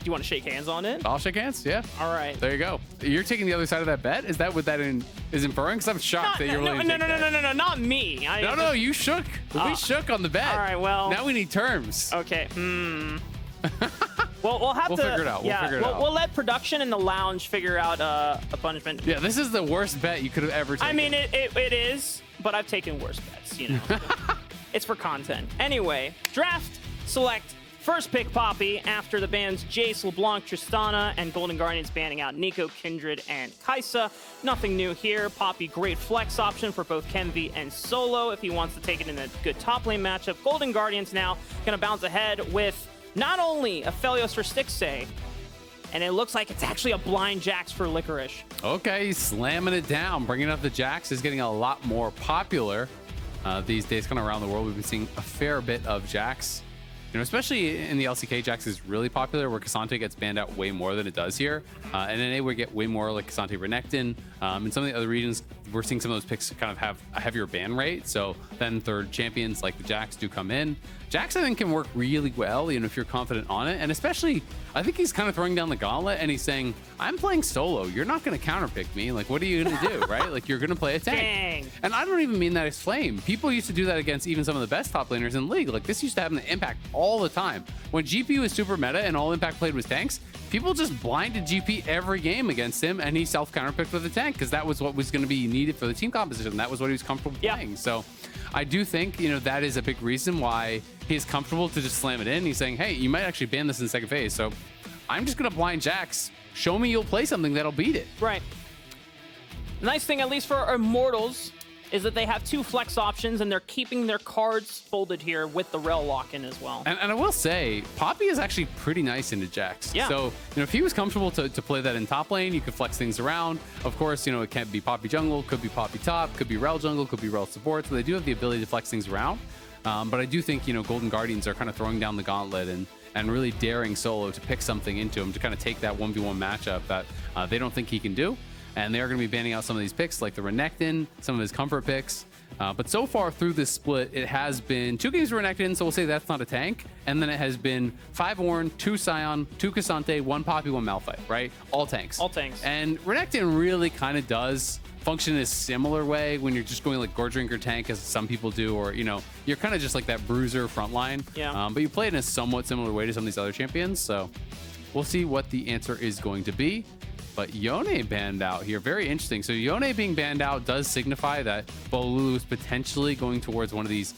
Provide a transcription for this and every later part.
you want to shake hands on it? I'll shake hands. Yeah. All right. There you go. You're taking the other side of that bet. Is that what that is inferring? Because I'm shocked that you're willing to take that. No, not me. No, you shook. We shook on the bet. All right, well. Now we need terms. Okay. Well, we'll have to figure it out. We'll figure it out. We'll let production in the lounge figure out a punishment. Yeah, this is the worst bet you could have ever taken. I mean, it is, but I've taken worse bets, you know. It's for content. Anyway, draft, select, first pick Poppy after the bans Jace, LeBlanc, Tristana, and Golden Guardians banning out Nico, Kindred, and Kai'Sa. Nothing new here. Poppy, great flex option for both Kenvi and Solo if he wants to take it in a good top lane matchup. Golden Guardians now gonna bounce ahead with not only Aphelios for Stixxay, and it looks like it's actually a blind Jax for Licorice. Okay, he's slamming it down. Bringing up the Jax is getting a lot more popular these days kind of around the world. We've been seeing a fair bit of Jax. You know, especially in the LCK, Jax is really popular, where K'Sante gets banned out way more than it does here. And then we get way more like K'Sante Renekton. In some of the other regions, we're seeing some of those picks kind of have a heavier ban rate. So then third champions like the Jax do come in. Jax, I think, can work really well, you know, if you're confident on it. And especially, I think he's kind of throwing down the gauntlet and he's saying, I'm playing solo. You're not going to counterpick me. Like, what are you going to do, right? Like, you're going to play a tank. Dang. And I don't even mean that as flame. People used to do that against even some of the best top laners in the league. Like, this used to happen to Impact all the time. When GP was super meta and all Impact played was tanks, people just blinded GP every game against him, and he self-counterpicked with a tank because that was what was going to be needed for the team composition. That was what he was comfortable playing. So I do think, you know, that is a big reason why he's comfortable to just slam it in. He's saying, hey, you might actually ban this in the second phase. So I'm just going to blind Jax. Show me you'll play something that'll beat it. Right. Nice thing, at least for Immortals, is that they have two flex options, and they're keeping their cards folded here with the Rell lock-in as well. And I will say, Poppy is actually pretty nice into Jax. Yeah. So, you know, if he was comfortable to play that in top lane, you could flex things around. Of course, you know, it can't be Poppy jungle, could be Poppy top, could be Rell jungle, could be Rell support. So they do have the ability to flex things around. But I do think, you know, Golden Guardians are kind of throwing down the gauntlet and really daring Solo to pick something into him to kind of take that 1v1 matchup that they don't think he can do. And they are going to be banning out some of these picks, like the Renekton, some of his comfort picks. But so far through this split, it has been 2 games of Renekton, so we'll say that's not a tank. And then it has been 5 Ornn, 2 Sion, 2 K'Sante, 1 Poppy, 1 Malphite, right? All tanks. All tanks. And Renekton really kind of does function in a similar way when you're just going like Gore Drinker tank, as some people do, or, you know, you're kind of just like that bruiser frontline. Yeah. But you play it in a somewhat similar way to some of these other champions, so we'll see what the answer is going to be. But Yone banned out here. Very interesting. So Yone being banned out does signify that Bolulu is potentially going towards one of these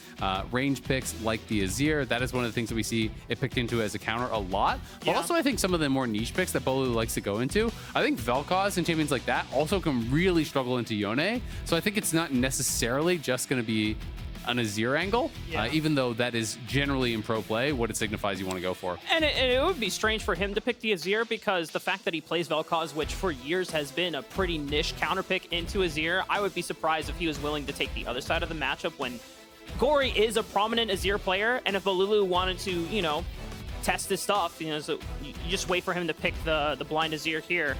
range picks like the Azir. That is one of the things that we see it picked into as a counter a lot. But also I think some of the more niche picks that Bolulu likes to go into, I think Vel'Koz and champions like that also can really struggle into Yone. So I think it's not necessarily just going to be an Azir angle, even though that is generally in pro play what it signifies you want to go for. And it would be strange for him to pick the Azir, because the fact that he plays Vel'Koz, which for years has been a pretty niche counter pick into Azir, I would be surprised if he was willing to take the other side of the matchup when Gori is a prominent Azir player, and if Bolulu wanted to, you know, test his stuff, you know, so you just wait for him to pick the blind Azir here.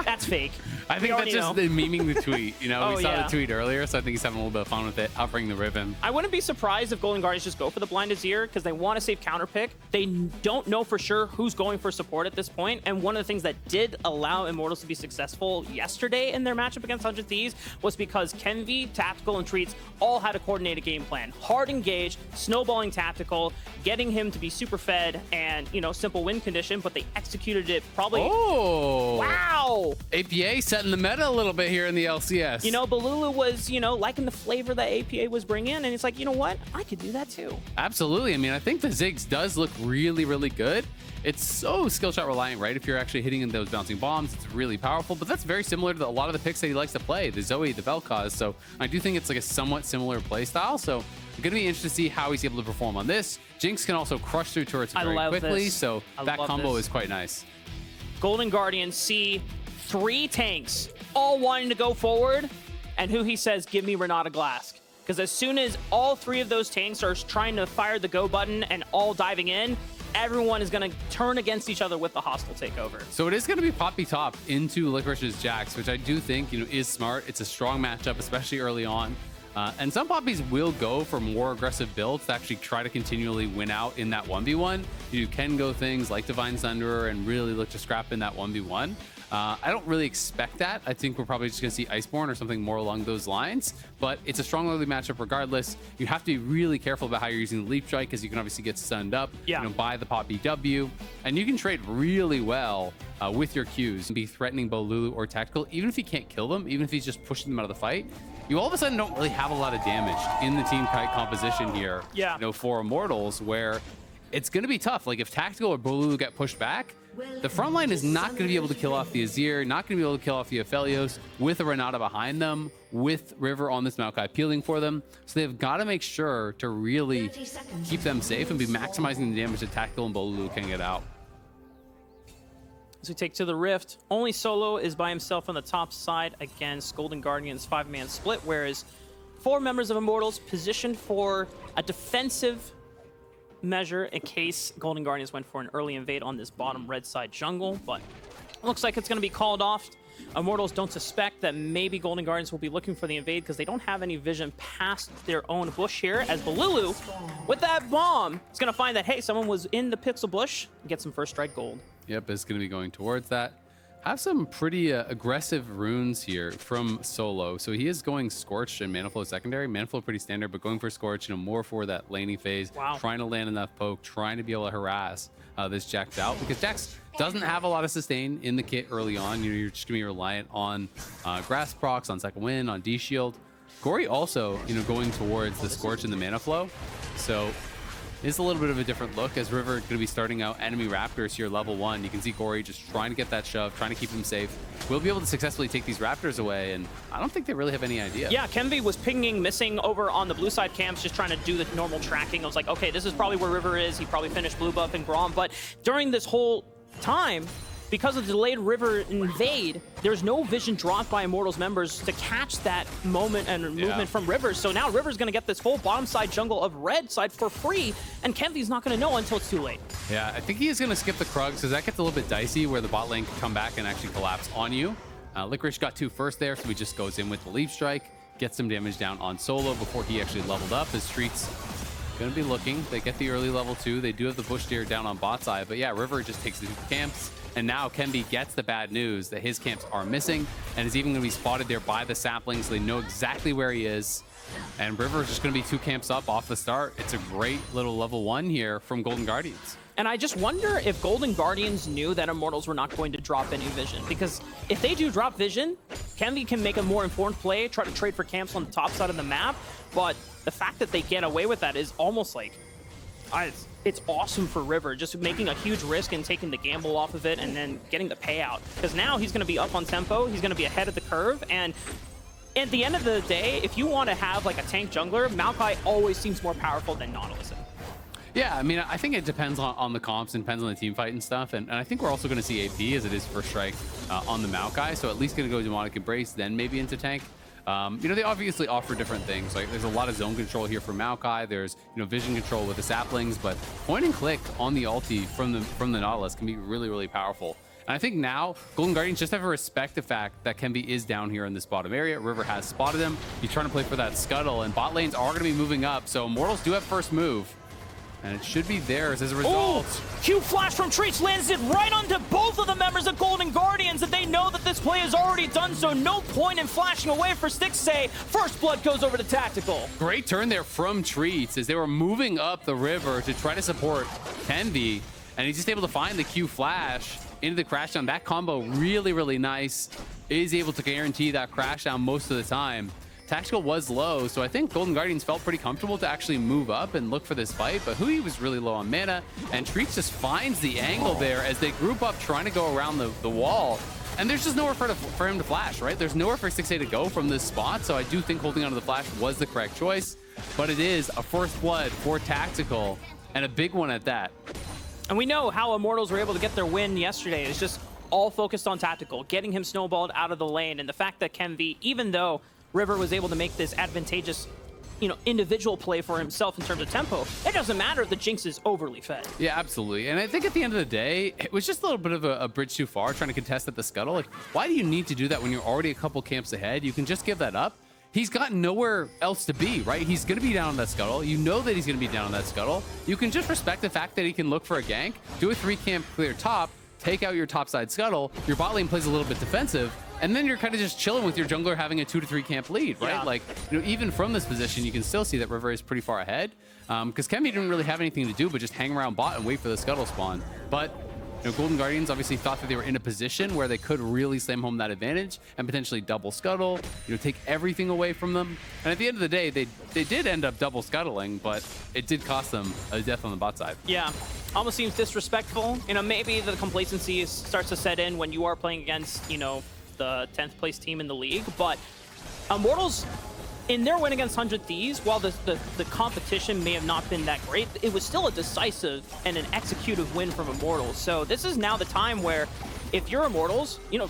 That's fake. I think that's just the memeing the tweet. You know, we saw the tweet earlier, so I think he's having a little bit of fun with it. I'll bring the ribbon. I wouldn't be surprised if Golden Guardians just go for the blind Azir because they want to save counter pick. They don't know for sure who's going for support at this point. And one of the things that did allow Immortals to be successful yesterday in their matchup against 100 Thieves was because Kenvi, Tactical, and Treatz all had a coordinated game plan. Hard engaged, snowballing Tactical, getting him to be super fed and, you know, simple win condition, but they executed it probably. Oh! Wow! APA setting the meta a little bit here in the LCS. You know, Bolulu was, you know, liking the flavor that APA was bringing, and it's like, you know what? I could do that too. Absolutely. I mean, I think the Ziggs does look really, really good. It's so skill shot reliant, right? If you're actually hitting in those bouncing bombs, it's really powerful, but that's very similar to a lot of the picks that he likes to play, the Zoe, the Vel'Koz. So I do think it's like a somewhat similar play style. So I'm going to be interested to see how he's able to perform on this. Jinx can also crush through turrets very quickly, so that combo is quite nice. Golden Guardians see 3 tanks all wanting to go forward, and Huhi says, give me Renata Glasc. Because as soon as all 3 of those tanks are trying to fire the go button and all diving in, everyone is going to turn against each other with the hostile takeover. So it is going to be Poppy top into Licorice's Jax, which I do think, you know, is smart. It's a strong matchup, especially early on. And some poppies will go for more aggressive builds to actually try to continually win out in that 1v1. You can go things like Divine Thunderer and really look to scrap in that 1v1. I don't really expect that. I think we're probably just going to see Iceborne or something more along those lines, but it's a strong early matchup regardless. You have to be really careful about how you're using the Leap Strike because you can obviously get stunned up, by the Poppy W, and you can trade really well with your Qs and be threatening Bolulu or Tactical, even if you can't kill them, even if he's just pushing them out of the fight. You all of a sudden don't really have a lot of damage in the team kite composition here, for Immortals, where it's going to be tough. Like if Tactical or Bolulu get pushed back, the front line is not going to be able to kill off the Azir, not going to be able to kill off the Aphelios with a Renata behind them, with River on this Maokai peeling for them. So they've got to make sure to really keep them safe and be maximizing the damage that Tactical and Bolulu can get out. As we take to the Rift, only Solo is by himself on the top side against Golden Guardians' 5-man split, whereas 4 members of Immortals positioned for a defensive measure in case Golden Guardians went for an early invade on this bottom red side jungle, but it looks like it's going to be called off. Immortals don't suspect that maybe Golden Guardians will be looking for the invade because they don't have any vision past their own bush here, as Bolulu, with that bomb, is going to find that, hey, someone was in the pixel bush and get some first strike gold. Yep, it's going to be going towards that. Have some pretty aggressive runes here from Solo. So he is going Scorched and Mana Flow secondary. Mana Flow pretty standard, but going for Scorched, more for that laning phase. Trying to land enough poke, trying to be able to harass this Jax out, because Jax doesn't have a lot of sustain in the kit early on. You're just going to be reliant on grass procs, on second wind, on D-shield. Gori also, going towards the Scorch and the Mana Flow. So it's a little bit of a different look as River going to be starting out enemy Raptors here level 1. You can see Gori just trying to get that shove, trying to keep him safe. We'll be able to successfully take these Raptors away, and I don't think they really have any idea. Yeah, Kenvi was pinging, missing over on the blue side camps, just trying to do the normal tracking. I was like, okay, this is probably where River is. He probably finished blue buff and Grom, but during this whole time, because of the delayed River invade, there's no vision dropped by Immortals members to catch that moment and movement from River. So now River's going to get this whole bottom side jungle of red side for free, and Kenvi's not going to know until it's too late. Yeah, I think he is going to skip the Krugs because that gets a little bit dicey where the bot lane can come back and actually collapse on you. Licorice got 2 first there, so he just goes in with the Leap Strike, gets some damage down on Solo before he actually leveled up. His Treatz going to be looking. They get the early level 2. They do have the Bush Deer down on bot side, but yeah, River just takes the 2 camps. And now Kenvi gets the bad news that his camps are missing and is even going to be spotted there by the saplings, so they know exactly where he is. And River is just going to be 2 camps up off the start. It's a great little level 1 here from Golden Guardians. And I just wonder if Golden Guardians knew that Immortals were not going to drop any vision, because if they do drop vision, Kenvi can make a more informed play, try to trade for camps on the top side of the map. But the fact that they get away with that is almost like... it's awesome for River, just making a huge risk and taking the gamble off of it and then getting the payout. Because now he's going to be up on tempo, he's going to be ahead of the curve, and at the end of the day, if you want to have like a tank jungler, Maokai always seems more powerful than Nautilus. Yeah, I mean, I think it depends on the comps and depends on the team fight and stuff. And I think we're also going to see AP as it is first strike on the Maokai. So at least going to go Demonic Embrace, then maybe into tank. They obviously offer different things. Like there's a lot of zone control here for Maokai. There's vision control with the saplings, but point and click on the ulti from the Nautilus can be really, really powerful. And I think now Golden Guardians just have to respect the fact that Kenvi is down here in this bottom area. River has spotted him. He's trying to play for that scuttle, and bot lanes are going to be moving up. So Immortals do have first move. And it should be theirs as a result. Q flash from Treatz lands it right onto both of the members of Golden Guardians, and they know that this play is already done, so no point in flashing away for Stixxay. First blood goes over to Tactical. Great turn there from Treatz as they were moving up the river to try to support Kenvi, and he's just able to find the Q flash into the crash down. That combo really, really nice. Is able to guarantee that crash down most of the time. Tactical was low, so I think Golden Guardians felt pretty comfortable to actually move up and look for this fight, but Huhi was really low on mana, and Treatz just finds the angle there as they group up trying to go around the wall. And there's just nowhere for him to flash, right? There's nowhere for Stixxay to go from this spot, so I do think holding onto the flash was the correct choice, but it is a first blood for Tactical, and a big one at that. And we know how Immortals were able to get their win yesterday. It's just all focused on Tactical, getting him snowballed out of the lane, and the fact that Kenvi, even though River was able to make this advantageous, individual play for himself in terms of tempo, it doesn't matter if the Jinx is overly fed. Yeah, absolutely. And I think at the end of the day, it was just a little bit of a bridge too far trying to contest at the scuttle. Like, why do you need to do that when you're already a couple camps ahead? You can just give that up. he's got nowhere else to be, right? He's going to be down on that scuttle. You know that he's going to be down on that scuttle. You can just respect the fact that he can look for a gank, do a 3-camp clear top, take out your topside scuttle. Your bot lane plays a little bit defensive, and then you're kind of just chilling with your jungler having a 2 to 3 camp lead, right? Yeah. Like, you know, even from this position, you can still see that River is pretty far ahead because Kenvi didn't really have anything to do but just hang around bot and wait for the scuttle spawn. But you know, Golden Guardians obviously thought that they were in a position where they could really slam home that advantage and potentially double scuttle, you know, take everything away from them. And at the end of the day, they did end up double scuttling, but it did cost them a death on the bot side. Yeah, almost seems disrespectful. You know, maybe the complacency starts to set in when you are playing against, you know, the 10th place team in the league. But Immortals, in their win against 100 Thieves, while the competition may have not been that great, it was still a decisive and an executive win from Immortals. So this is now the time where if you're Immortals, you know,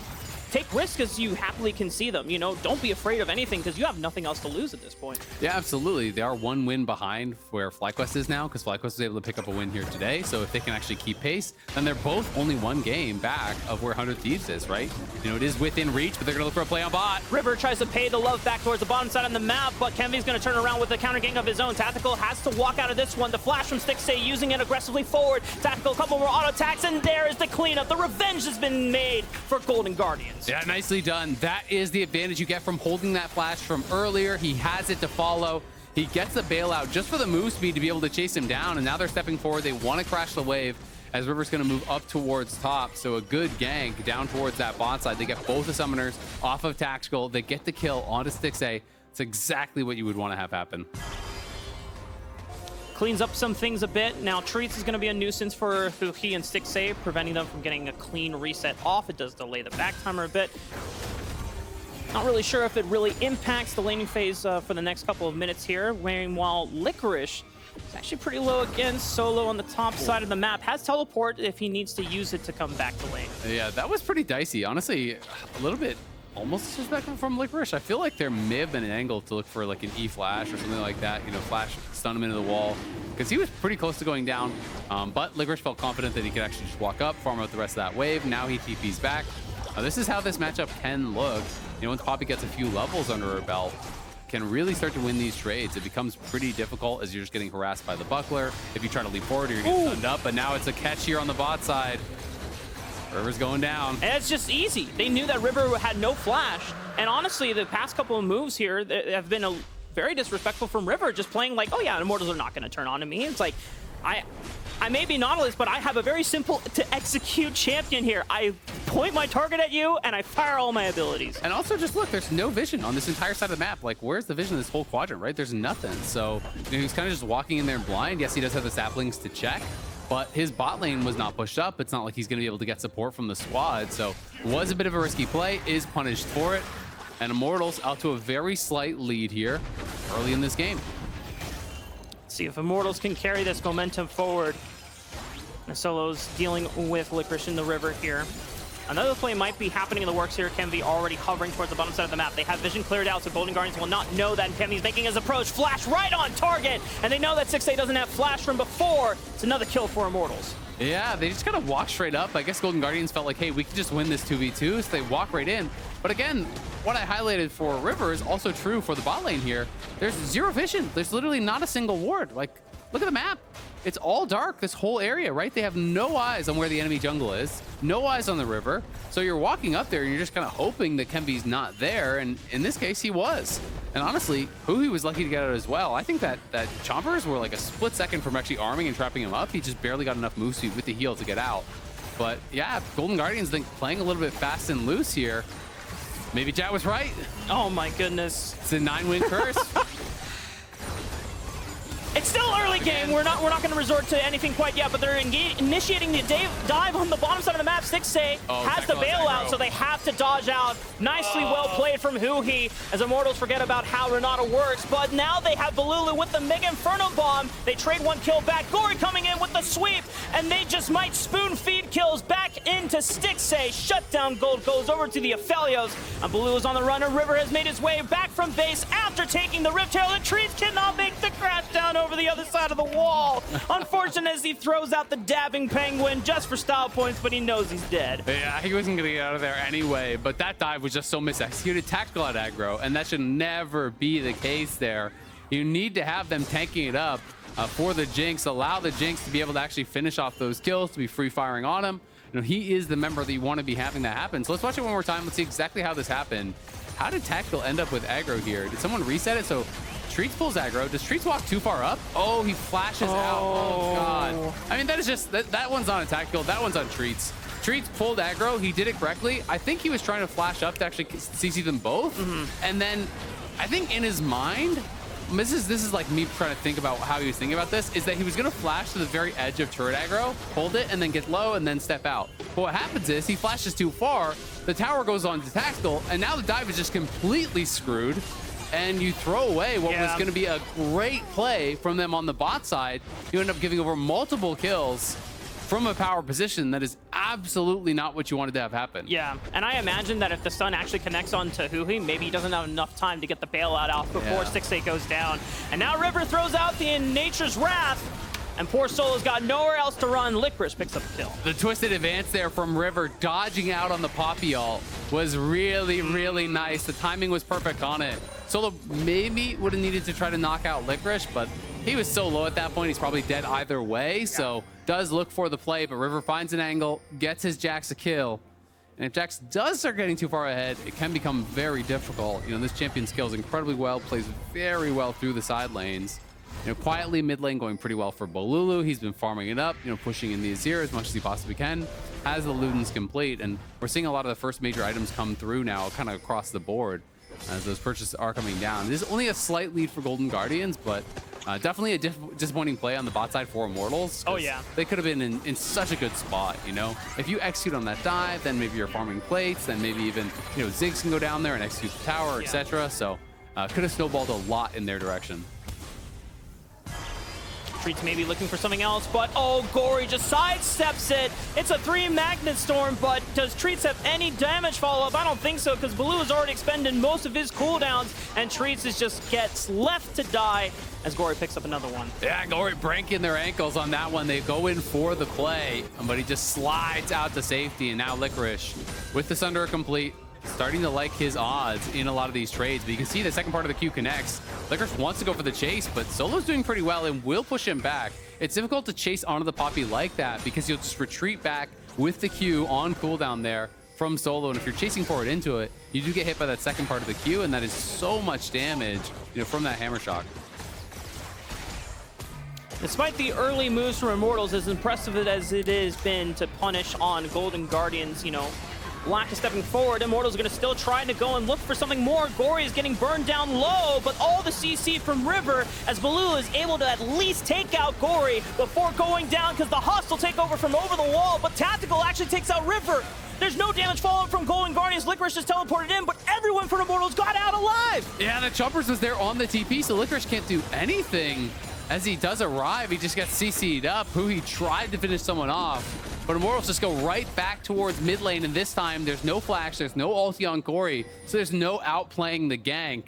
take risks as you happily can see them. You know, don't be afraid of anything because you have nothing else to lose at this point. Yeah, absolutely. They are one win behind where FlyQuest is now because FlyQuest was able to pick up a win here today. So if they can actually keep pace, then they're both only one game back of where 100 Thieves is, right? You know, it is within reach, but they're going to look for a play on bot. River tries to pay the love back towards the bottom side of the map, but Kenvi's going to turn around with a counter gank of his own. Tactical has to walk out of this one. The flash from Stixxay using it aggressively forward. Tactical, a couple more auto attacks, and there is the cleanup. The revenge has been made for Golden Guardians. Yeah, nicely done. That is the advantage you get from holding that flash from earlier. He has it to follow. He gets the bailout just for the move speed to be able to chase him down, and now they're stepping forward. They want to crash the wave as River's going to move up towards top. So a good gank down towards that bot side. They get both the summoners off of Tactical. They get the kill onto Stixxay. It's exactly what you would want to have happen. Cleans up some things a bit. Now Treatz is going to be a nuisance for Huhi and Stixxay, preventing them from getting a clean reset off. It does delay the back timer a bit. Not really sure if it really impacts the laning phase for the next couple of minutes here. While Licorice is actually pretty low again, solo on the top side of the map. Has teleport if he needs to use it to come back to lane. Yeah, that was pretty dicey. Honestly, a little bit almost disrespectful from Licorice. I feel like there may have been an angle to look for like an E flash or something like that. You know, flash, stun him into the wall. Because he was pretty close to going down. But Licorice felt confident that he could actually just walk up, farm out the rest of that wave. Now he TP's back. This is how this matchup can look. You know, once Poppy gets a few levels under her belt, can really start to win these trades. It becomes pretty difficult as you're just getting harassed by the buckler. If you try to leap forward, you're getting stunned up. But now it's a catch here on the bot side. River's going down. And it's just easy. They knew that River had no flash. And honestly, the past couple of moves here have been very disrespectful from River, just playing like, oh yeah, Immortals are not going to turn on to me. It's like, I may be Nautilus, but I have a very simple to execute champion here. I point my target at you, and I fire all my abilities. And also, just look, there's no vision on this entire side of the map. Like, where's the vision of this whole quadrant, right? There's nothing. So, you know, he's kind of just walking in there blind. Yes, he does have the saplings to check, but his bot lane was not pushed up. It's not like he's going to be able to get support from the squad. So, was a bit of a risky play, is punished for it. And Immortals out to a very slight lead here early in this game. See if Immortals can carry this momentum forward. And Solo's dealing with Licorice in the river here. Another play might be happening in the works here. Kenvi already hovering towards the bottom side of the map. They have vision cleared out, so Golden Guardians will not know that. And Kenvi's making his approach. Flash right on target. And they know that Stixxay doesn't have flash from before. It's another kill for Immortals. Yeah, they just kind of walk straight up. I guess Golden Guardians felt like, hey, we can just win this 2v2, so they walk right in. But again, what I highlighted for River is also true for the bot lane here. There's zero vision. There's literally not a single ward. Like, look at the map. It's all dark, this whole area, right? They have no eyes on where the enemy jungle is, no eyes on the river. So you're walking up there and you're just kind of hoping that Kenvi's not there. And in this case, he was. And honestly, Huhi was lucky to get out as well. I think that Chompers were like a split second from actually arming and trapping him up. He just barely got enough move speed with the heal to get out. But yeah, Golden Guardians think playing a little bit fast and loose here. Maybe Jat was right. Oh my goodness. It's a 9-win curse. It's still early game. We're not going to resort to anything quite yet, but they're initiating the dive on the bottom side of the map. Stixxay has the bailout, so they have to dodge out. Nicely well played from Huhi as Immortals forget about how Renata works, but now they have Bolulu with the Mega Inferno Bomb. They trade one kill back. Gori coming in with the sweep, and they just might spoon feed kills back into Stixxay. Shutdown gold goes over to the Aphelios, and Bolulu is on the run, and River has made his way back from base after taking the Rift Herald, and Treatz cannot make the crash down over the other side of the wall. Unfortunate as he throws out the dabbing penguin just for style points, but he knows he's dead. Yeah, he wasn't going to get out of there anyway, but that dive was just so mis-executed. Tactical at aggro, and that should never be the case there. You need to have them tanking it up for the Jinx, allow the Jinx to be able to actually finish off those kills, to be free firing on him. You know, he is the member that you want to be having that happen. So let's watch it one more time. Let's see exactly how this happened. How did Tactical end up with aggro here? Did someone reset it? So Treatz pulls aggro. Does Treatz walk too far up? Oh, he flashes out. Oh, God. I mean, that is just, that one's on a Tactical. That one's on Treatz. Treatz pulled aggro. He did it correctly. I think he was trying to flash up to actually CC them both. And then I think in his mind, this is like me trying to think about how he was thinking about this, is that he was going to flash to the very edge of turret aggro, hold it, and then get low and then step out. But what happens is he flashes too far, the tower goes on to Tactical, and now the dive is just completely screwed, and you throw away what was going to be a great play from them on the bot side. You end up giving over multiple kills from a power position that is absolutely not what you wanted to have happen. Yeah, and I imagine that if the stun actually connects on to Huhi, maybe he doesn't have enough time to get the bailout out before Stixxay goes down. And now River throws out the In Nature's Wrath, and poor Solo's got nowhere else to run. Licorice picks up the kill. The twisted advance there from River, dodging out on the Poppy ult, was really, really nice. The timing was perfect on it. Solo maybe would have needed to try to knock out Licorice, but he was so low at that point, he's probably dead either way. So does look for the play, but River finds an angle, gets his Jax a kill. And if Jax does start getting too far ahead, it can become very difficult. You know, this champion scales incredibly well, plays very well through the side lanes. You know, quietly mid lane going pretty well for Bolulu. He's been farming it up, you know, pushing in the Azir as much as he possibly can. Has the Ludens complete, and we're seeing a lot of the first major items come through now, kind of across the board, as those purchases are coming down. This is only a slight lead for Golden Guardians, but definitely a disappointing play on the bot side for Immortals. Oh, yeah. They could have been in such a good spot, you know? If you execute on that dive, then maybe you're farming plates, then maybe even, you know, Ziggs can go down there and execute the tower, etc. So could have snowballed a lot in their direction. Treatz maybe looking for something else, but oh, Gori just sidesteps it. It's a 3 Magnet Storm, but does Treatz have any damage follow-up? I don't think so, because Bolulu has already expended most of his cooldowns, and Treatz just gets left to die as Gori picks up another one. Yeah, Gori breaking their ankles on that one. They go in for the play, but he just slides out to safety, and now Licorice, with the Sunder complete, starting to like his odds in a lot of these trades. But you can see the second part of the Q connects. Licorice wants to go for the chase, but Solo's doing pretty well and will push him back. It's difficult to chase onto the Poppy like that because you'll just retreat back with the Q on cooldown there from Solo. And if you're chasing forward into it, you do get hit by that second part of the Q, and that is so much damage, you know, from that hammer shock. Despite the early moves from Immortals, as impressive as it has been to punish on Golden Guardians, you know, lack of stepping forward, Immortals going to still try to go and look for something more. Gori is getting burned down low, but all the CC from River as Bolulu is able to at least take out Gori before going down because the hostile takeover from over the wall, but Tactical actually takes out River. There's no damage follow-up from Golden Guardians. Licorice just teleported in, but everyone from Immortals got out alive. Yeah, the Choppers was there on the TP, so Licorice can't do anything. As he does arrive, he just gets CC'd up. Huhi tried to finish someone off, but Immortals just go right back towards mid lane, and this time there's no flash, there's no ulti on Gori, so there's no outplaying the gank.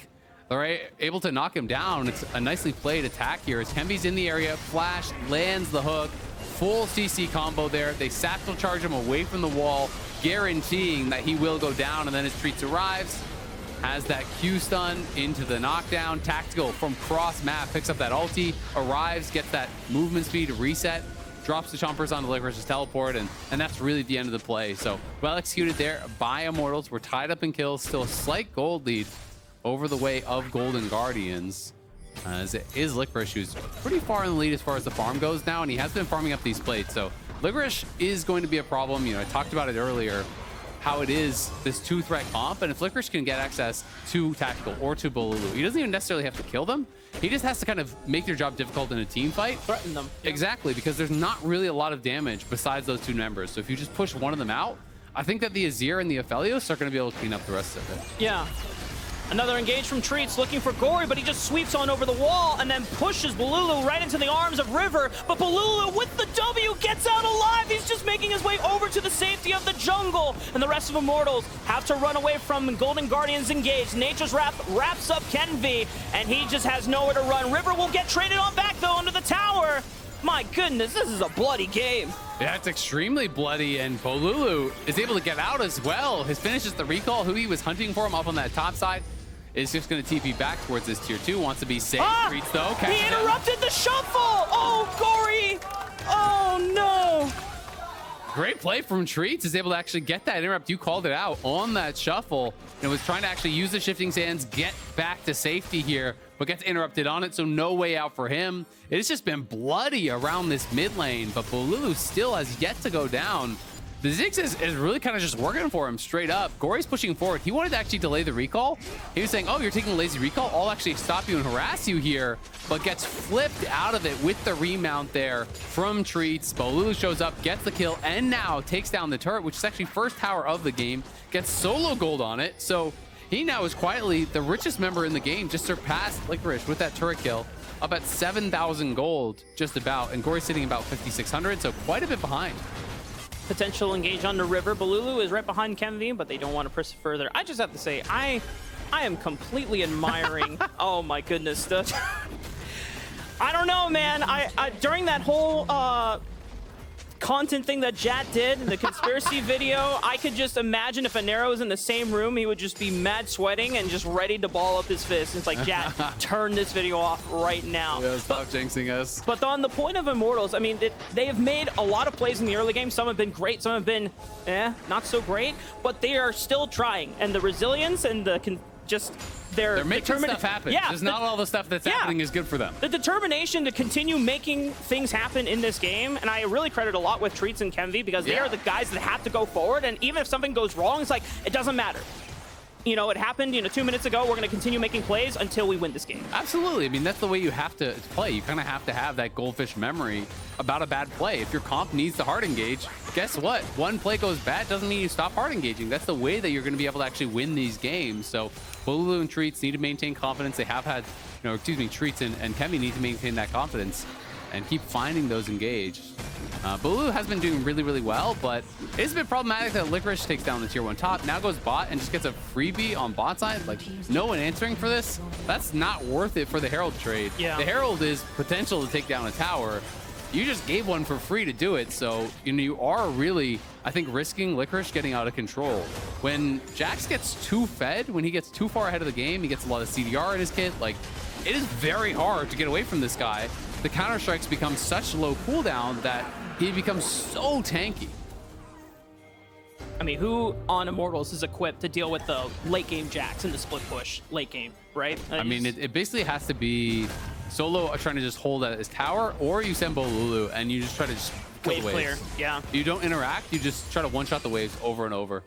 They're able to knock him down. It's a nicely played attack here as Kenvi's in the area, flash, lands the hook, full CC combo there. They satchel charge him away from the wall, guaranteeing that he will go down, and then as Treatz arrives, has that Q stun into the knockdown. Tactical from cross map picks up that ulti, arrives, gets that movement speed reset, drops the chompers on the Licorice's teleport, and that's really the end of the play. So well executed there by Immortals. We're tied up in kills, still a slight gold lead over the way of Golden Guardians. As it is Licorice, who's pretty far in the lead as far as the farm goes now, and he has been farming up these plates. So Licorice is going to be a problem. You know, I talked about it earlier, how it is this 2-threat comp, and if Licorice can get access to Tactical or to Bolulu, he doesn't even necessarily have to kill them. He just has to kind of make their job difficult in a team fight. Threaten them. Exactly, because there's not really a lot of damage besides those two members. So if you just push one of them out, I think that the Azir and the Aphelios are going to be able to clean up the rest of it. Yeah. Another engage from Treatz, looking for Gori, but he just sweeps on over the wall and then pushes Bolulu right into the arms of River. But Bolulu, with the W, gets out alive. He's just making his way over to the safety of the jungle. And the rest of Immortals have to run away from Golden Guardians engaged. Nature's Wrath wraps up Kenvi, and he just has nowhere to run. River will get traded on back, though, under the tower. My goodness, this is a bloody game. Yeah, it's extremely bloody, and Bolulu is able to get out as well. His finish is the recall. Huhi was hunting for him up on that top side. Is just going to TP back towards this tier 2. Wants to be safe. Treatz, though. He interrupted the shuffle. Oh, Gori. Oh, no. Great play from Treatz. Is able to actually get that interrupt. You called it out on that shuffle. And was trying to actually use the shifting sands, get back to safety here, but gets interrupted on it, so no way out for him. It has just been bloody around this mid lane, but Bolulu still has yet to go down. The Ziggs is really kind of just working for him straight up. Gori's pushing forward. He wanted to actually delay the recall. He was saying, oh, you're taking a lazy recall? I'll actually stop you and harass you here, but gets flipped out of it with the remount there from Treatz. Bolulu shows up, gets the kill, and now takes down the turret, which is actually first tower of the game, gets solo gold on it. So he now is quietly the richest member in the game, just surpassed Licorice with that turret kill, up at 7,000 gold just about, and Gori's sitting about 5,600, so quite a bit behind. Potential engage on the River. Bolulu is right behind Kenvi, but they don't want to press further. I just have to say, I am completely admiring. Oh my goodness, I don't know, man. I during that whole content thing that Jat did, the conspiracy video, I could just imagine if Anero was in the same room, he would just be mad sweating and just ready to ball up his fist. It's like, Jat, turn this video off right now. Yeah, stop jinxing us. But on the point of Immortals, I mean, they have made a lot of plays in the early game. Some have been great, some have been, not so great, but they are still trying. And the resilience and the they're making stuff happen. Yeah, just not all the stuff that's happening is good for them. The determination to continue making things happen in this game, and I really credit a lot with Treatz and Kenvi because they are the guys that have to go forward, and even if something goes wrong, it's like, it doesn't matter. You know, it happened, 2 minutes ago. We're going to continue making plays until we win this game. Absolutely. I mean, that's the way you have to play. You kind of have to have that goldfish memory about a bad play. If your comp needs to hard engage, guess what? One play goes bad doesn't mean you stop hard engaging. That's the way that you're going to be able to actually win these games. So Bolulu and Treatz need to maintain confidence. They have had, Treatz and Kenvi need to maintain that confidence and keep finding those engaged. Bolulu has been doing really, really well, but it's a bit problematic that Licorice takes down the tier 1 top, now goes bot and just gets a freebie on bot side. Like, no one answering for this. That's not worth it for the Herald trade. Yeah. The Herald is potential to take down a tower. You just gave one for free to do it, so you are really, I think, risking Licorice getting out of control. When Jax gets too fed, when he gets too far ahead of the game, he gets a lot of CDR in his kit. Like, it is very hard to get away from this guy. The counter strikes become such low cooldown that he becomes so tanky. I mean, who on Immortals is equipped to deal with the late game Jax and the split push late game, right? I mean, it basically has to be solo trying to just hold at his tower, or you send Bolulu and you just try to just kill wave the waves. clear. Yeah. You don't interact, you just try to one-shot the waves over and over.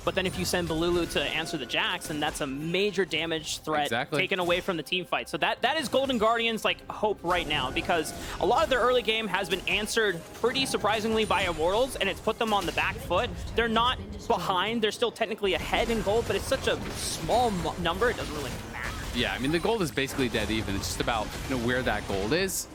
But then if you send Bolulu to answer the Jax, then that's a major damage threat taken away from the team fight. So that is Golden Guardians' hope right now, because a lot of their early game has been answered pretty surprisingly by Immortals, and it's put them on the back foot. They're not behind. They're still technically ahead in gold, but it's such a small number, it doesn't really matter. Yeah, I mean, the gold is basically dead even. It's just about where that gold is.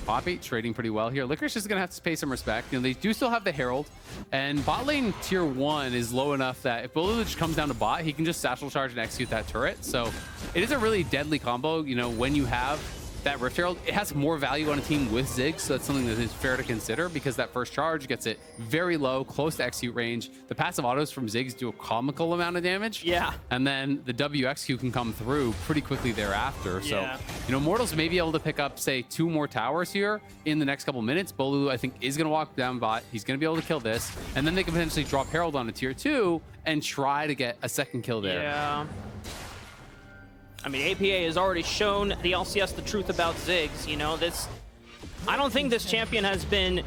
Poppy trading pretty well here. Licorice is going to have to pay some respect. They do still have the Herald, and bot lane tier 1 is low enough that if Bolulu just comes down to bot, he can just satchel charge and execute that turret. So it is a really deadly combo. When you have that Rift Herald, it has more value on a team with Ziggs, so that's something that is fair to consider, because that first charge gets it very low, close to execute range. The passive autos from Ziggs do a comical amount of damage. Yeah. And then the WXQ can come through pretty quickly thereafter. Yeah. So, Immortals may be able to pick up, say, 2 more towers here in the next couple minutes. Bolulu, I think, is going to walk down bot. He's going to be able to kill this. And then they can potentially drop Herald on a tier 2 and try to get a second kill there. Yeah. I mean, APA has already shown the LCS the truth about Ziggs. I don't think this champion has been,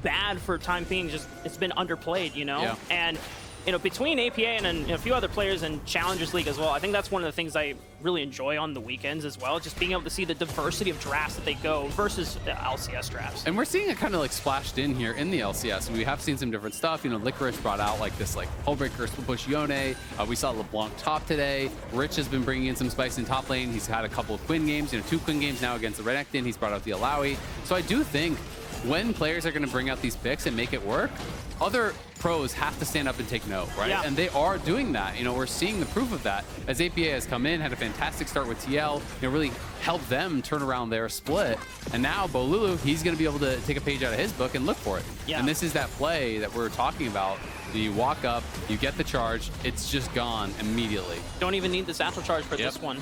bad for time being. Just it's been underplayed, Yeah. And you know, between APA and a few other players in Challengers League as well, I think that's one of the things I really enjoy on the weekends as well, just being able to see the diversity of drafts that they go versus LCS drafts. And we're seeing it kind of like splashed in here in the LCS, and we have seen some different stuff. You know, Licorice brought out like this like Hullbreaker split push Yone. We saw LeBlanc top today. Rich has been bringing in some spice in top lane. He's had a couple of Quinn games, you know, 2 Quinn games now against the Renekton. He's brought out the Alawi. So I do think when players are going to bring out these picks and make it work, other pros have to stand up and take note, right? Yeah. And they are doing that. You know, we're seeing the proof of that as APA has come in, had a fantastic start with TL, you know, really helped them turn around their split. And now Bolulu, he's going to be able to take a page out of his book and look for it. Yeah. And this is that play that we're talking about. You walk up, you get the charge, it's just gone immediately. Don't even need the satchel charge for this one.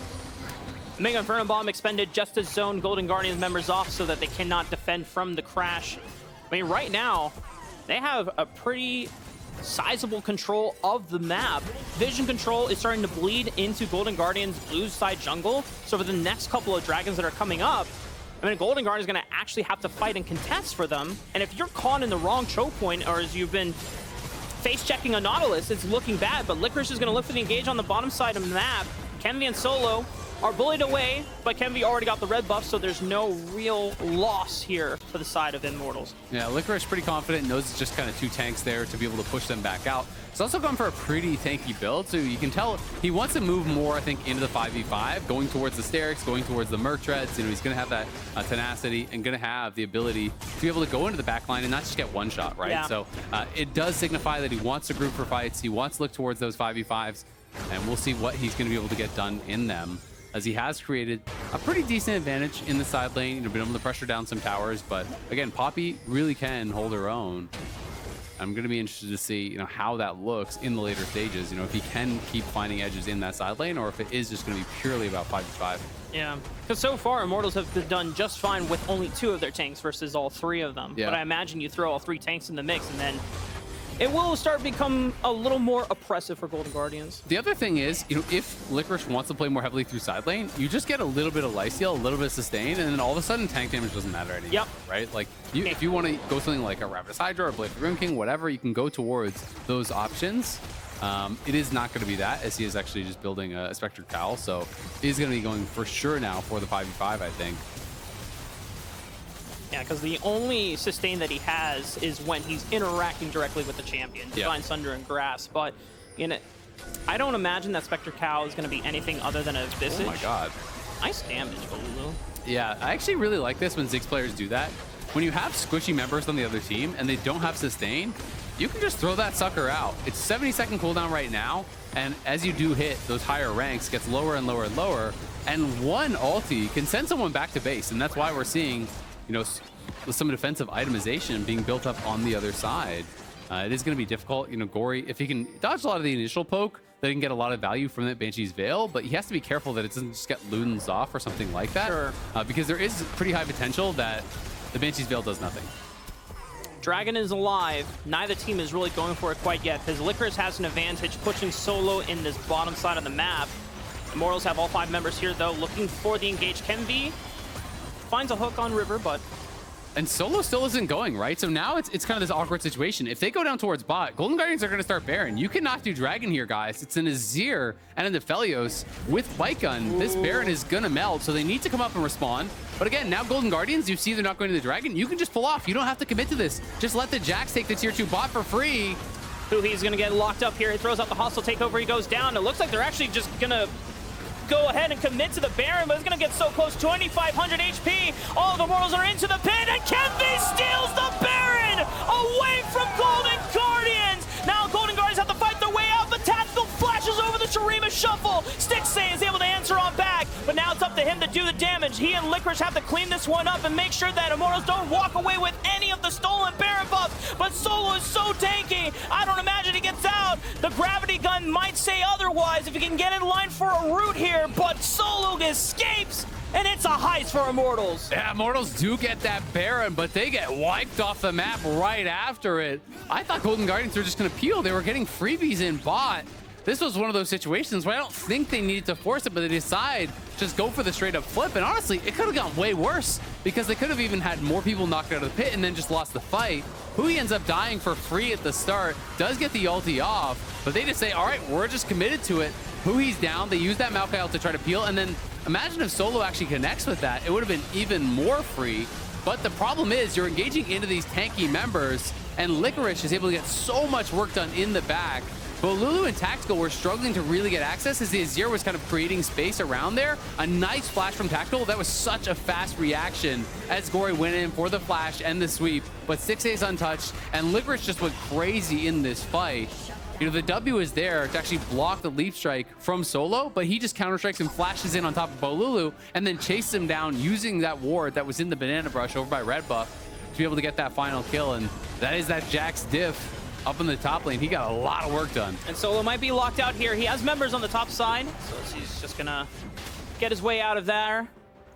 Mega Inferno Bomb expended just to zone Golden Guardians members off so that they cannot defend from the crash. I mean, right now, they have a pretty sizable control of the map. Vision control is starting to bleed into Golden Guardians' blue side jungle. So for the next couple of dragons that are coming up, I mean, Golden Guardian is going to actually have to fight and contest for them. And if you're caught in the wrong choke point, or as you've been face-checking a Nautilus, it's looking bad. But Licorice is going to look for the engage on the bottom side of the map. Kenvi and Solo are bullied away, but Kenvi already got the red buff, so there's no real loss here for the side of Immortals. Yeah, Licorice pretty confident, knows it's just kind of 2 tanks there to be able to push them back out. He's also gone for a pretty tanky build, so you can tell he wants to move more, I think, into the 5v5, going towards the Sterix, going towards the Merc Treads. You know, he's going to have that tenacity and going to have the ability to be able to go into the backline and not just get one shot, right? Yeah. So it does signify that he wants to group for fights. He wants to look towards those 5v5s, and we'll see what he's going to be able to get done in them, as he has created a pretty decent advantage in the side lane, you know, been able to pressure down some towers. But again, Poppy really can hold her own. I'm going to be interested to see, you know, how that looks in the later stages. You know, if he can keep finding edges in that side lane, or if it is just going to be purely about 5v5. Yeah, because so far Immortals have done just fine with only 2 of their tanks versus all 3 of them. Yeah. But I imagine you throw all 3 tanks in the mix, and then it will start to become a little more oppressive for Golden Guardians. The other thing is, you know, if Licorice wants to play more heavily through side lane, you just get a little bit of lifesteal, a little bit of sustain, and then all of a sudden tank damage doesn't matter anymore. Yep. Right? Like, if you want to go something like a Ravenous Hydra or Blade of the Rim King, whatever, you can go towards those options. It is not going to be that, as he is actually just building a Spectre Cowl, so he's going to be going for sure now for the 5v5, I think. Yeah, because the only sustain that he has is when he's interacting directly with the champion, Divine Sunder and Grass. But in it, I don't imagine that Spectre Cow is going to be anything other than a Visage. Oh my god. Nice damage, Bolulu. Yeah, I actually really like this when Ziggs players do that. When you have squishy members on the other team and they don't have sustain, you can just throw that sucker out. It's 70-second cooldown right now, and as you do hit those higher ranks, it gets lower and lower and lower, and one ulti can send someone back to base, and that's why we're seeing, you know, with some defensive itemization being built up on the other side. It is going to be difficult. You know, Gori, if he can dodge a lot of the initial poke, then he can get a lot of value from that Banshee's Veil, but he has to be careful that it doesn't just get Ludens off or something like that. Sure. Because there is pretty high potential that the Banshee's Veil does nothing. Dragon is alive. Neither team is really going for it quite yet, because Licorice has an advantage pushing solo in this bottom side of the map. Immortals have all 5 members here, though, looking for the engage. Kenvi finds a hook on River, but... And solo still isn't going, right? So now it's kind of this awkward situation. If they go down towards bot, Golden Guardians are going to start Baron. You cannot do Dragon here, guys. It's an Azir and an Aphelios with Light Gun. This Baron is going to melt, so they need to come up and respond. But again, now Golden Guardians, you see they're not going to the Dragon. You can just pull off. You don't have to commit to this. Just let the Jax take the tier 2 bot for free. Huhi's going to get locked up here. He throws out the hostile takeover. He goes down. It looks like they're actually just going to go ahead and commit to the Baron, but it's going to get so close. 2,500 HP. All of the Immortals are into the pit, and Kenvi steals the Baron away from Golden Guardians. Now Golden Guardians have to fight their way out, but Tactical flashes over the Shurima Shuffle. Stixxay is able to answer on back, but now it's up to him to do the damage. He and Licorice have to clean this one up and make sure that Immortals don't walk away with any of the stolen Baron buffs, but Solo is so tanky, I don't imagine he gets out. The gravity gun might say otherwise if he can get in line for a root here, but Solo escapes, and it's a heist for Immortals. Yeah, Immortals do get that Baron, but they get wiped off the map right after it. I thought Golden Guardians were just going to peel. They were getting freebies in bot. This was one of those situations where I don't think they needed to force it, but they decide just go for the straight up flip. And honestly, it could have gone way worse because they could have even had more people knocked out of the pit and then just lost the fight. Huhi ends up dying for free at the start, does get the ulti off, but they just say, all right, we're just committed to it. Huhi's down. They use that Maokai ult to try to peel. And then imagine if Solo actually connects with that. It would have been even more free. But the problem is you're engaging into these tanky members, and Licorice is able to get so much work done in the back. Bolulu and Tactical were struggling to really get access as the Azir was kind of creating space around there. A nice flash from Tactical. That was such a fast reaction as Gori went in for the flash and the sweep. But Stixxay is untouched, and Licorice just went crazy in this fight. You know, the W is there to actually block the leap strike from Solo, but he just counter-strikes and flashes in on top of Bolulu and then chases him down using that ward that was in the banana brush over by Red Buff to be able to get that final kill. And that is that Jax diff up in the top lane. He got a lot of work done. And Solo might be locked out here. He has members on the top side, so he's just gonna get his way out of there.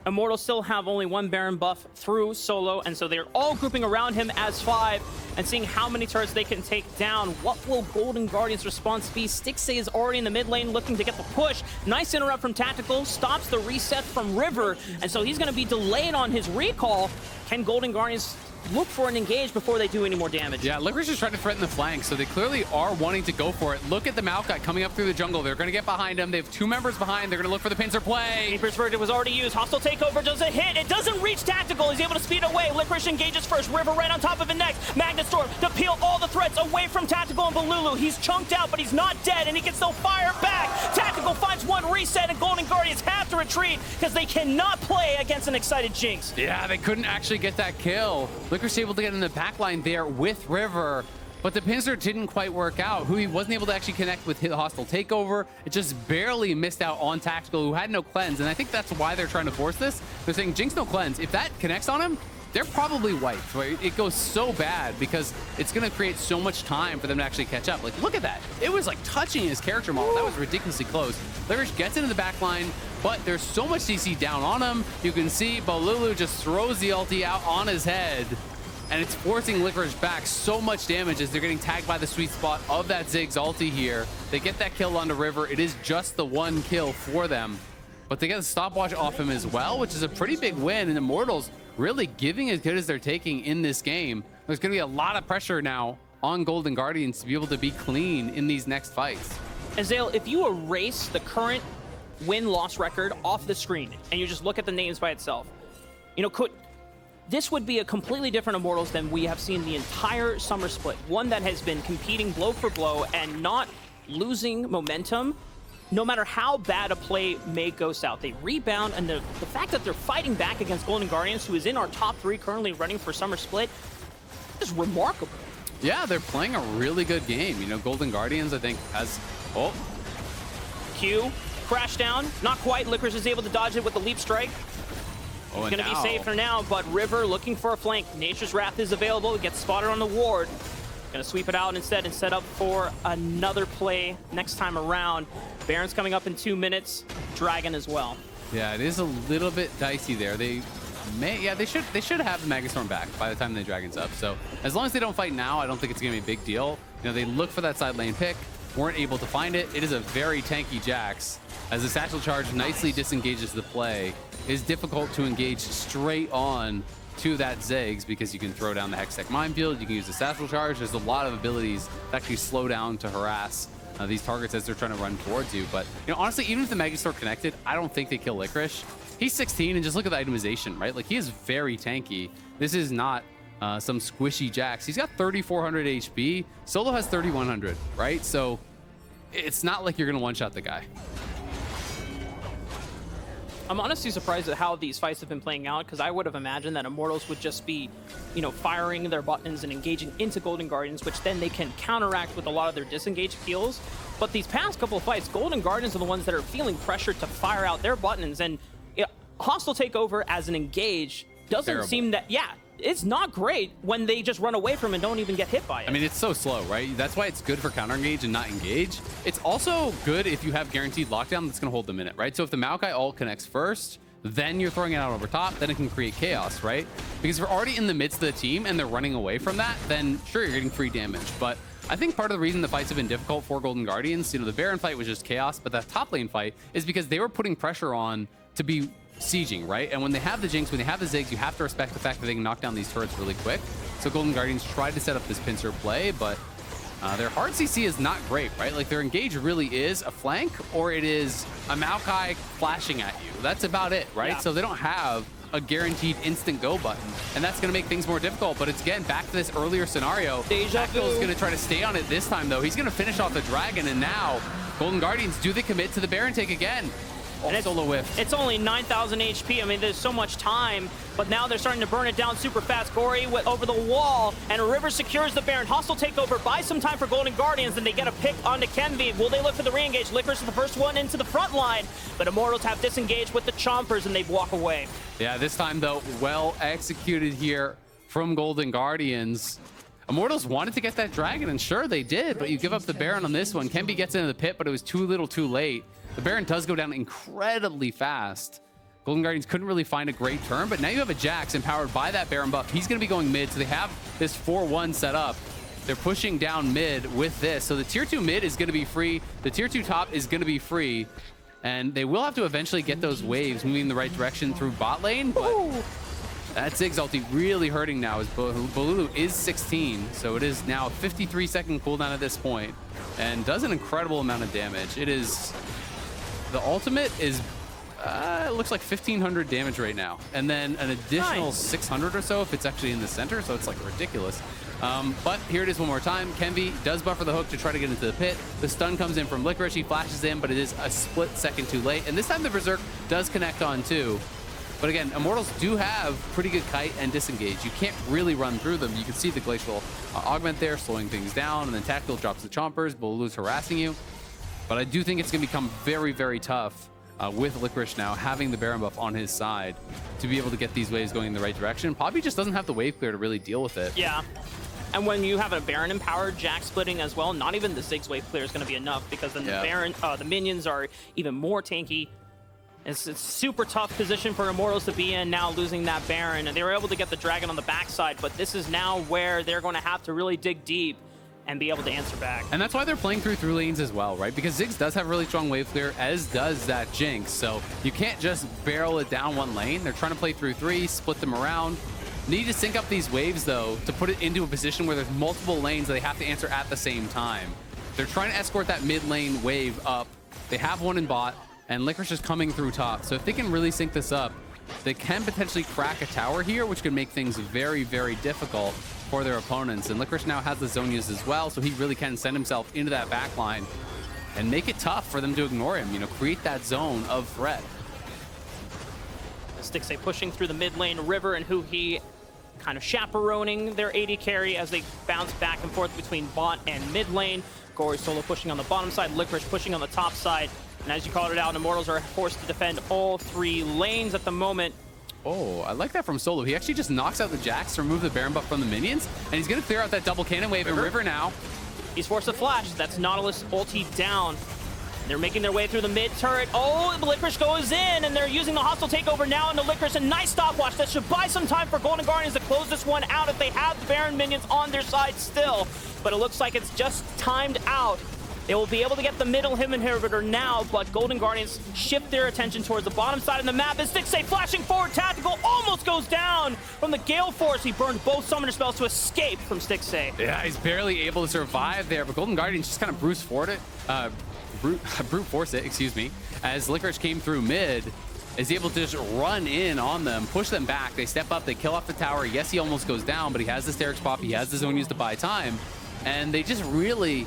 Immortals still have only one Baron buff through Solo, and so they're all grouping around him as 5 and seeing how many turrets they can take down. What will Golden Guardian's response be? Stixxay is already in the mid lane looking to get the push. Nice interrupt from Tactical, stops the reset from River, and so he's going to be delayed on his recall. Can Golden Guardians look for an engage before they do any more damage? Yeah, Licorice is trying to threaten the flank, so they clearly are wanting to go for it. Look at the Maokai coming up through the jungle. They're going to get behind him. They have 2 members behind. They're going to look for the pincer play. Reaper's Verdict was already used. Hostile takeover does a hit. It doesn't reach Tactical. He's able to speed away. Licorice engages first. River right on top of it next. Magnet Storm to peel all the threats away from Tactical and Bolulu. He's chunked out, but he's not dead, and he can still fire back. Tactical finds one reset, and Golden Guardians have to retreat because they cannot play against an excited Jinx. Yeah, they couldn't actually get that kill. Licorice able to get in the backline there with River, but the pincer didn't quite work out. Huhi wasn't able to actually connect with the hostile takeover. It just barely missed out on Tactical, who had no cleanse, and I think that's why they're trying to force this. They're saying Jinx no cleanse. If that connects on him, they're probably wiped. Right? It goes so bad because it's going to create so much time for them to actually catch up. Like, look at that. It was like touching his character model. That was ridiculously close. Licorice gets into the back line, but there's so much CC down on him. You can see Bolulu just throws the ulti out on his head, and it's forcing Licorice back so much damage as they're getting tagged by the sweet spot of that Ziggs ulti here. They get that kill onto River. It is just the 1 kill for them, but they get a stopwatch off him as well, which is a pretty big win. And Immortals really giving as good as they're taking in this game. There's going to be a lot of pressure now on Golden Guardians to be able to be clean in these next fights. Azael, if you erase the current win-loss record off the screen and you just look at the names by itself, you know, this would be a completely different Immortals than we have seen the entire summer split. One that has been competing blow for blow and not losing momentum. No matter how bad a play may go south, they rebound, and the fact that they're fighting back against Golden Guardians, who is in our top 3 currently running for summer split, is remarkable. Yeah, they're playing a really good game. You know, Golden Guardians, I think, has... Oh. Q, crash down. Not quite. Licorice is able to dodge it with the leap strike. Oh, He's going to be safe for now, but River looking for a flank. Nature's Wrath is available. Gets spotted on the ward. Going to sweep it out instead and set up for another play next time around. Baron's coming up in 2 minutes. Dragon as well. Yeah, it is a little bit dicey there. They should have the Magastorm back by the time the Dragon's up. So as long as they don't fight now, I don't think it's going to be a big deal. You know, they look for that side lane pick, weren't able to find it. It is a very tanky Jax. As the satchel charge nicely disengages the play, it is difficult to engage straight on to that Ziggs because you can throw down the Hextech Minefield, you can use the satchel charge. There's a lot of abilities that actually slow down to harass these targets as they're trying to run towards you. But, you know, honestly, even if the Magastorm connected, I don't think they kill Licorice. He's 16, and just look at the itemization, right? Like, he is very tanky. This is not some squishy Jax. He's got 3,400 HP. Solo has 3,100, right? So it's not like you're going to one-shot the guy. I'm honestly surprised at how these fights have been playing out, because I would have imagined that Immortals would just be, you know, firing their buttons and engaging into Golden Guardians, which then they can counteract with a lot of their disengaged kills. But these past couple of fights, Golden Guardians are the ones that are feeling pressured to fire out their buttons, and hostile takeover as an engage doesn't seem that, it's not great when they just run away from and don't even get hit by it. I mean, it's so slow, right? That's why it's good for counter engage and not engage. It's also good if you have guaranteed lockdown that's going to hold the minute, right? So if the Maokai ult connects first, then you're throwing it out over top, then it can create chaos, right? Because if you're already in the midst of the team and they're running away from that, then sure, you're getting free damage. But I think part of the reason the fights have been difficult for Golden Guardians, you know, the Baron fight was just chaos, but that top lane fight is because they were putting pressure on to be sieging, right? And when they have the Jinx, when they have the Ziggs, you have to respect the fact that they can knock down these turrets really quick. So Golden Guardians tried to set up this pincer play, but their hard CC is not great, right? Like their engage really is a flank or it is a Maokai flashing at you. That's about it, right? Yeah. So they don't have a guaranteed instant go button, and that's going to make things more difficult. But it's again back to this earlier scenario. Aphelios is going to try to stay on it this time, though. He's going to finish off the dragon, and now Golden Guardians, do they commit to the Baron take again? And solo whiff. It's only 9,000 HP. I mean, there's so much time, but now they're starting to burn it down super fast. Gori over the wall, and River secures the Baron. Hostile takeover, buys some time for Golden Guardians, and they get a pick onto Kenvi. Will they look for the re-engage? Licorice is the first one into the front line, but Immortals have disengaged with the Chompers, and they walk away. Yeah, this time, though, well executed here from Golden Guardians. Immortals wanted to get that dragon, and sure, they did, but you give up the Baron on this one. Kenvi gets into the pit, but it was too little too late. The Baron does go down incredibly fast. Golden Guardians couldn't really find a great turn, but now you have a Jax empowered by that Baron buff. He's going to be going mid, so they have this 4-1 set up. They're pushing down mid with this. So the tier 2 mid is going to be free. The tier 2 top is going to be free. And they will have to eventually get those waves moving in the right direction through bot lane, but that Ziggs ulti really hurting now as Bolulu is 16, so it is now a 53-second cooldown at this point and does an incredible amount of damage. It is... The ultimate is, it looks like 1,500 damage right now. And then an additional 600 or so if it's actually in the center, so it's like ridiculous. But here it is one more time. Kenvi does buffer the hook to try to get into the pit. The stun comes in from Licorice. He flashes in, but it is a split second too late. And this time the Berserk does connect on too. But again, Immortals do have pretty good kite and disengage. You can't really run through them. You can see the glacial augment there, slowing things down, and then Tactical drops the Chompers. Bolulu's harassing you. But I do think it's going to become very, very tough with Licorice now having the Baron buff on his side to be able to get these waves going in the right direction. Poppy just doesn't have the wave clear to really deal with it. Yeah. And when you have a Baron empowered Jack splitting as well, not even the Ziggs wave clear is going to be enough, because then the Baron, the minions are even more tanky. It's a super tough position for Immortals to be in now, losing that Baron. And they were able to get the dragon on the backside, but this is now where they're going to have to really dig deep and be able to answer back. And that's why they're playing through lanes as well, right? Because Ziggs does have really strong wave clear, as does that Jinx. So you can't just barrel it down one lane. They're trying to play through 3, split them around. Need to sync up these waves, though, to put it into a position where there's multiple lanes that they have to answer at the same time. They're trying to escort that mid lane wave up. They have one in bot, and Licorice is coming through top. So if they can really sync this up, they can potentially crack a tower here, which could make things very, very difficult for their opponents. And Licorice now has the Zonias as well, so he really can send himself into that back line and make it tough for them to ignore him, you know, create that zone of threat. Stixxay pushing through the mid lane, River and Huhi kind of chaperoning their AD carry as they bounce back and forth between bot and mid lane. Gori solo pushing on the bottom side, Licorice pushing on the top side. And as you called it out, Immortals are forced to defend all 3 lanes at the moment. Oh, I like that from Solo. He actually just knocks out the Jax to remove the Baron buff from the minions, and he's going to clear out that double cannon wave. And River now. He's forced to flash. That's Nautilus ulti down. They're making their way through the mid turret. Oh, Licorice goes in, and they're using the hostile takeover now into Licorice. A nice stopwatch that should buy some time for Golden Guardians to close this one out if they have the Baron minions on their side still. But it looks like it's just timed out. They will be able to get the middle inhibitor now, but Golden Guardians shift their attention towards the bottom side of the map. As Stixxay flashing forward, Tactical almost goes down from the Gale Force. He burned both summoner spells to escape from Stixxay. Yeah, he's barely able to survive there, but Golden Guardians just kind of brute force it, excuse me, as Licorice came through mid, is able to just run in on them, push them back. They step up, they kill off the tower. Yes, he almost goes down, but he has the Sterix pop, he has the Zonias to buy time, and they just really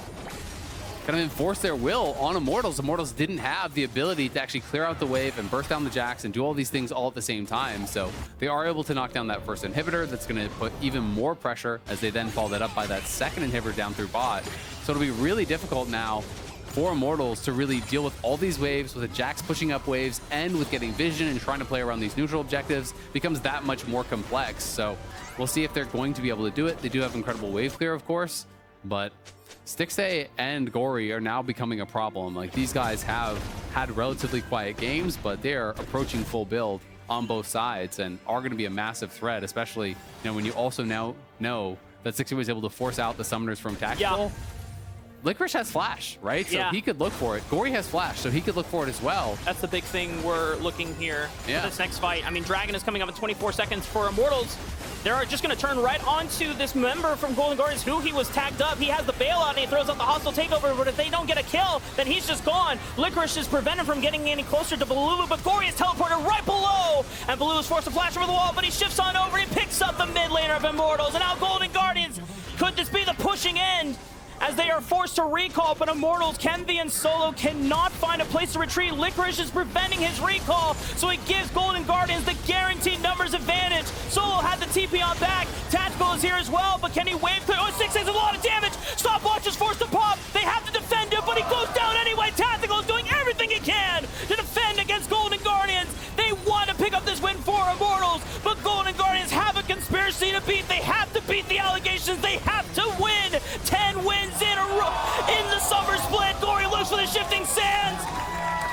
kind of enforce their will on Immortals. Immortals didn't have the ability to actually clear out the wave and burst down the Jax and do all these things all at the same time. So they are able to knock down that first inhibitor. That's going to put even more pressure as they then follow that up by that second inhibitor down through bot. So it'll be really difficult now for Immortals to really deal with all these waves, with a Jax pushing up waves and with getting vision and trying to play around these neutral objectives becomes that much more complex. So we'll see if they're going to be able to do it. They do have incredible wave clear, of course, but Stixxay and Gori are now becoming a problem. Like, these guys have had relatively quiet games, but they're approaching full build on both sides and are going to be a massive threat, especially, you know, when you also now know that Stixxay was able to force out the summoners from Tactical. Licorice has flash, right? So Yeah. he could look for it. Gori has flash, so he could look for it as well. That's the big thing we're looking here Yeah. for this next fight. I mean, Dragon is coming up in 24 seconds for Immortals. They're just going to turn right onto this member from Golden Guardians. Huhi was tagged up. He has the bailout, and he throws out the hostile takeover, but if they don't get a kill, then he's just gone. Licorice is prevented from getting any closer to Bolulu, but Gori is teleported right below, and Bolulu is forced to flash over the wall, but he shifts on over, he picks up the mid laner of Immortals, and now Golden Guardians, could this be the pushing end? As they are forced to recall, but Immortals, Kenvi, and Solo cannot find a place to retreat. Licorice is preventing his recall, so it gives Golden Guardians the guaranteed numbers advantage. Solo had the TP on back. Tactical is here as well, but can he wave clear? Oh, Stixxay has a lot of damage. Stopwatch is forced to pop. They have to defend him, but he goes down anyway. Tactical is doing everything he can to defend against Golden Guardians. They want to pick up this win for Immortals, but Golden Guardians have a conspiracy to beat. They have to beat the allegations. They have to win 10 wins in a row in the summer split. Gori looks for the shifting sands.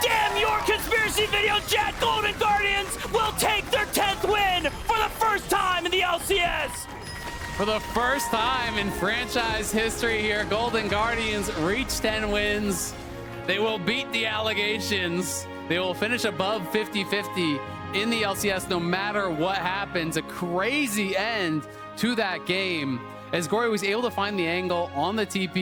Damn your conspiracy video, chat. Golden Guardians will take their 10th win for the first time in the LCS. For the first time in franchise history here, Golden Guardians reach 10 wins. They will beat the allegations. They will finish above 50-50 in the LCS no matter what happens. A crazy end to that game as Gori was able to find the angle on the TP.